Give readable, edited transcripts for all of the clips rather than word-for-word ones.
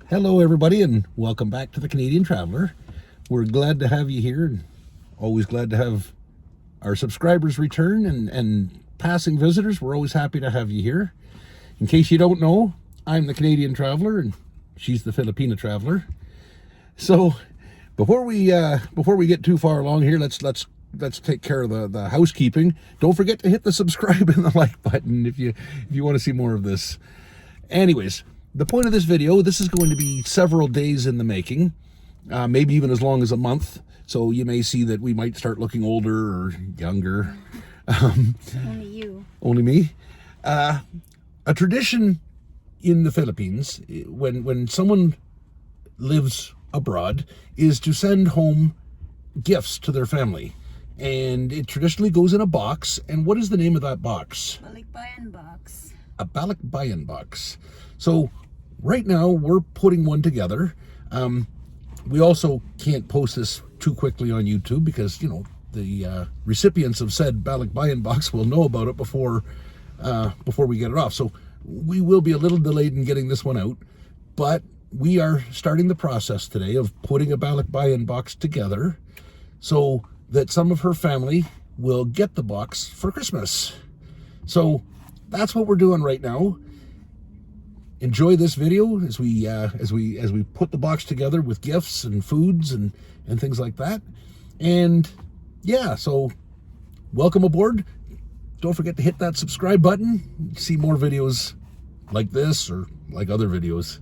Hello everybody and welcome back to the Canadian Traveler. We're glad to have you here and always glad to have our subscribers return and passing visitors. We're always happy to have you here. In case you don't know, I'm the Canadian Traveler and she's the Filipino Traveler. So before we get too far along here, let's take care of the housekeeping. Don't forget to hit the subscribe and the like button if you want to see more of this. Anyways, the point of this video, this is going to be several days in the making, maybe even as long as a month. So you may see that we might start looking older or younger. Only you. Only me. A tradition in the Philippines, when someone lives abroad, is to send home gifts to their family. And it traditionally goes in a box. And what is the name of that box? Balikbayan Box. A Balikbayan Box. So right now we're putting one together. We also can't post this too quickly on YouTube because, you know, the recipients of said Balikbayan Box will know about it before we get it off. So we will be a little delayed in getting this one out, but we are starting the process today of putting a Balikbayan Box together so that some of her family will get the box for Christmas. So that's what we're doing right now. Enjoy this video as we put the box together with gifts and foods and things like that. And yeah, so welcome aboard. Don't forget to hit that subscribe button. See more videos like this or like other videos.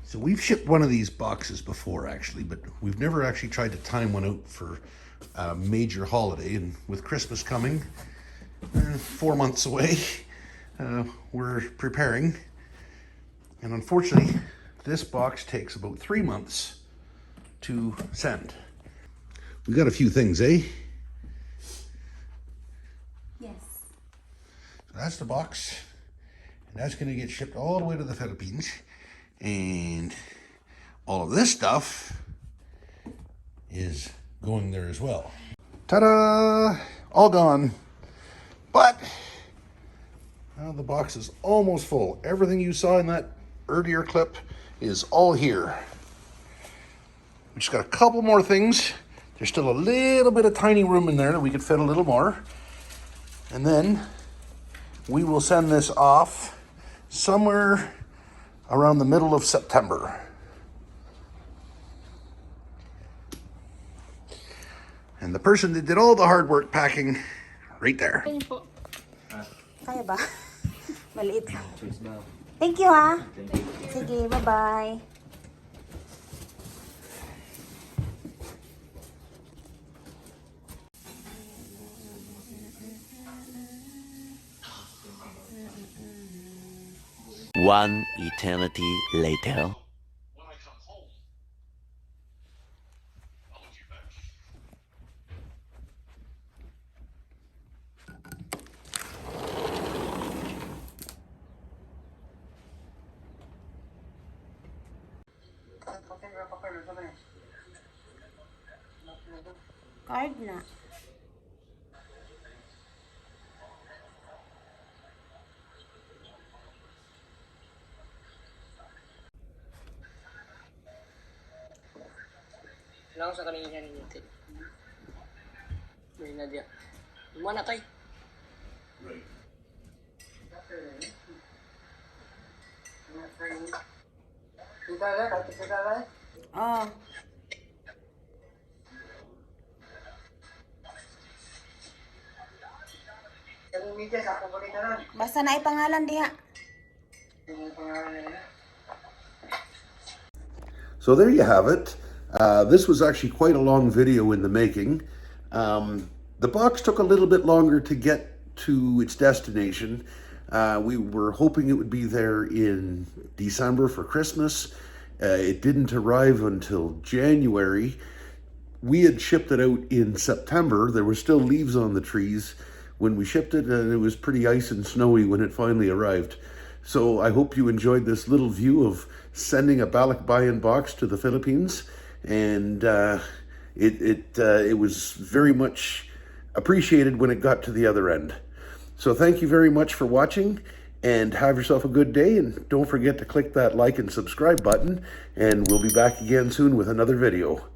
So we've shipped one of these boxes before actually, but we've never actually tried to time one out for a major holiday. And with Christmas coming, 4 months away, we're preparing. And unfortunately, this box takes about 3 months to send. We got a few things, eh? Yes. So that's the box, and that's gonna get shipped all the way to the Philippines. And all of this stuff is going there as well. Ta-da! All gone. But now the box is almost full. Everything you saw in that earlier clip is all here. We just got a couple more things. There's still a little bit of tiny room in there that we could fit a little more. And then we will send this off somewhere around the middle of September. And the person that did all the hard work packing, right there. Kaya ba? Maliit lang. Thank you, ha? Sige, bye-bye. One eternity later. Card na. Lang sa kanina ninyo. May na dia. Lumana kay. Right. Oh. Basta na ipangalan diha. So there you have it. This was actually quite a long video in the making. The box took a little bit longer to get to its destination. We were hoping it would be there in December for Christmas. It didn't arrive until January. We had shipped it out in September. There were still leaves on the trees when we shipped it, and it was pretty ice and snowy when it finally arrived. So I hope you enjoyed this little view of sending a Balikbayan box to the Philippines. and it was very much appreciated when it got to the other end. So thank you very much for watching, and have yourself a good day, and don't forget to click that like and subscribe button, and we'll be back again soon with another video.